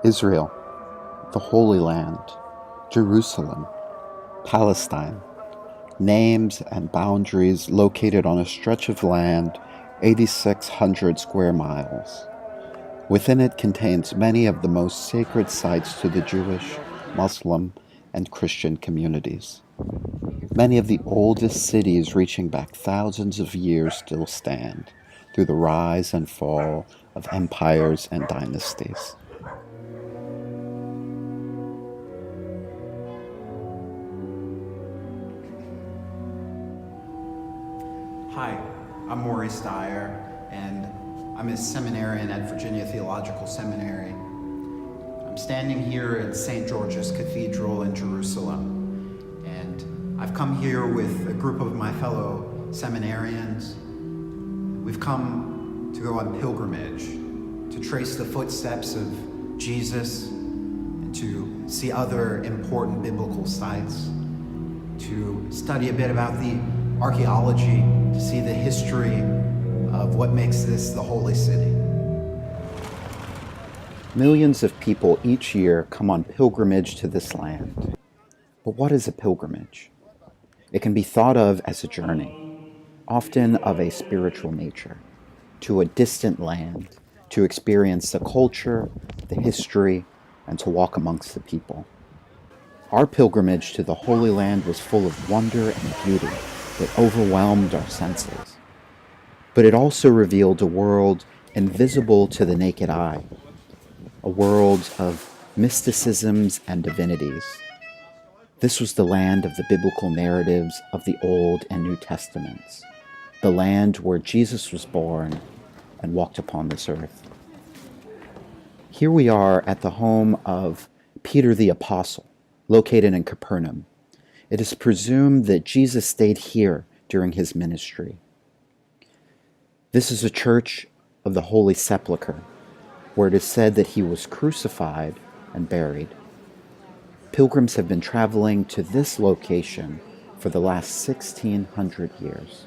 Israel, the Holy Land, Jerusalem, Palestine, names and boundaries located on a stretch of land 8,600 square miles. Within it contains many of the most sacred sites to the Jewish, Muslim, and Christian communities. Many of the oldest cities reaching back thousands of years still stand through the rise and fall of empires and dynasties. Hi, I'm Maurice Dyer, and I'm a seminarian at Virginia Theological Seminary. I'm standing here at St. George's Cathedral in Jerusalem, and I've come here with a group of my fellow seminarians. We've come to go on pilgrimage, to trace the footsteps of Jesus, and to see other important biblical sites, to study a bit about the archaeology, to see the history of what makes this the holy city. Millions of people each year come on pilgrimage to this land. But what is a pilgrimage? It can be thought of as a journey, often of a spiritual nature, to a distant land, to experience the culture, the history, and to walk amongst the people. Our pilgrimage to the Holy Land was full of wonder and beauty that overwhelmed our senses. But it also revealed a world invisible to the naked eye, a world of mysticisms and divinities. This was the land of the biblical narratives of the Old and New Testaments, the land where Jesus was born and walked upon this earth. Here we are at the home of Peter the Apostle, located in Capernaum. It is presumed that Jesus stayed here during his ministry. This is a church of the Holy Sepulchre, where it is said that he was crucified and buried. Pilgrims have been traveling to this location for the last 1,600 years.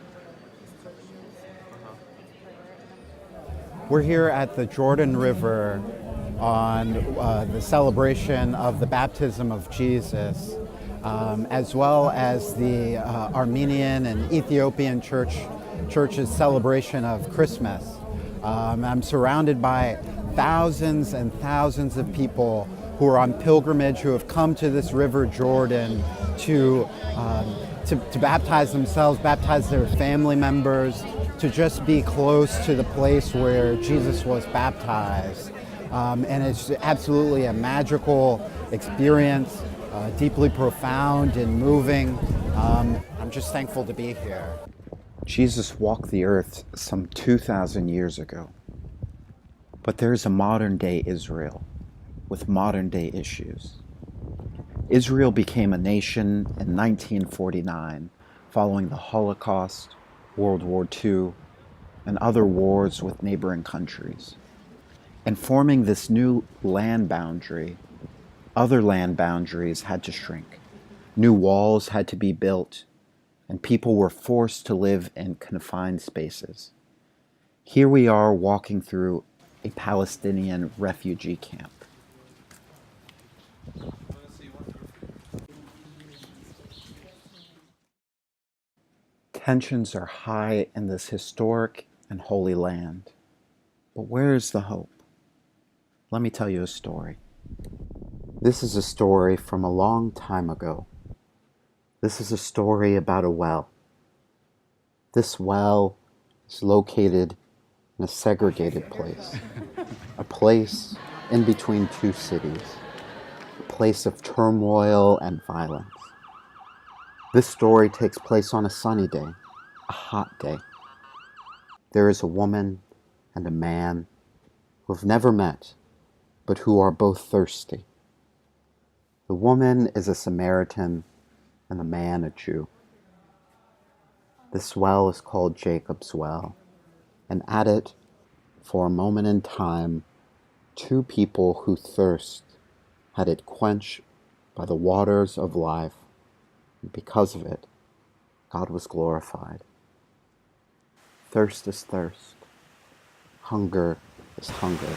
We're here at the Jordan River on the celebration of the baptism of Jesus, as well as the Armenian and Ethiopian church's celebration of Christmas. I'm surrounded by thousands and thousands of people who are on pilgrimage, who have come to this River Jordan to baptize themselves, baptize their family members, to just be close to the place where Jesus was baptized. And it's absolutely a magical experience, deeply profound and moving. I'm just thankful to be here. Jesus walked the earth some 2,000 years ago. But there is a modern-day Israel with modern-day issues. Israel became a nation in 1949 following the Holocaust, World War II, and other wars with neighboring countries. In forming this new land boundary, other land boundaries had to shrink. New walls had to be built, and people were forced to live in confined spaces. Here we are walking through a Palestinian refugee camp. Tensions are high in this historic and holy land. But where is the hope? Let me tell you a story. This is a story from a long time ago. This is a story about a well. This well is located in a segregated place, a place in between two cities, a place of turmoil and violence. This story takes place on a sunny day, a hot day. There is a woman and a man who have never met, but who are both thirsty. The woman is a Samaritan and the man a Jew. This well is called Jacob's Well, and at it, for a moment in time, two people who thirst had it quenched by the waters of life, and because of it, God was glorified. Thirst is thirst. Hunger is hunger.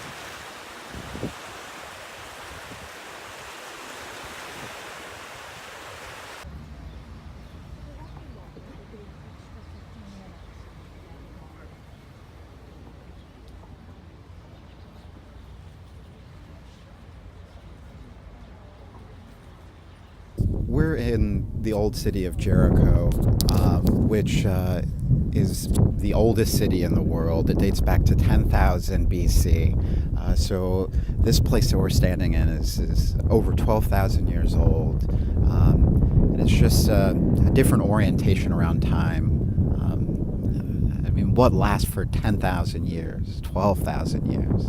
we're in the old city of Jericho, which is the oldest city in the world. It dates back to 10,000 BC. So this place that we're standing in is over 12,000 years old. And it's just a different orientation around time. What lasts for 10,000 years, 12,000 years?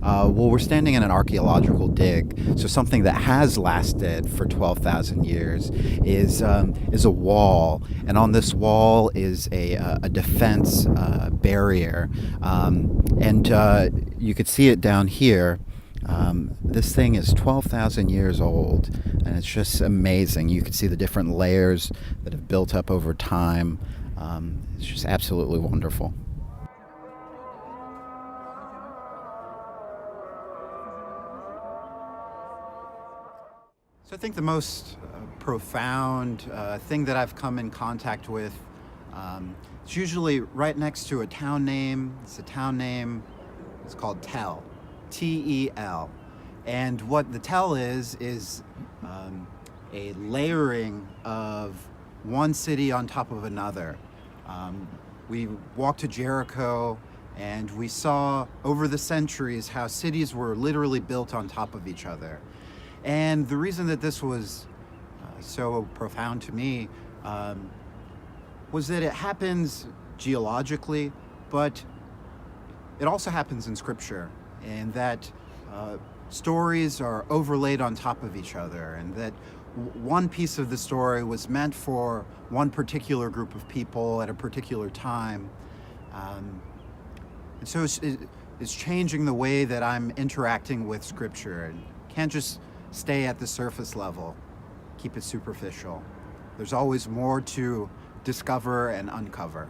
Well, we're standing in an archaeological dig, so something that has lasted for 12,000 years is a wall, and on this wall is a defense barrier, and you could see it down here. This thing is 12,000 years old, and it's just amazing. You can see the different layers that have built up over time. It's just absolutely wonderful. So I think the most profound thing that I've come in contact with, it's usually right next to a town name. It's a town name. It's called Tel, T-E-L. And what the Tel is a layering of one city on top of another. We walked to Jericho, and we saw over the centuries how cities were literally built on top of each other. And the reason that this was so profound to me was that it happens geologically, but it also happens in Scripture, and that stories are overlaid on top of each other, and that one piece of the story was meant for one particular group of people at a particular time. And so it's changing the way that I'm interacting with Scripture, and can't just stay at the surface level, keep it superficial. There's always more to discover and uncover.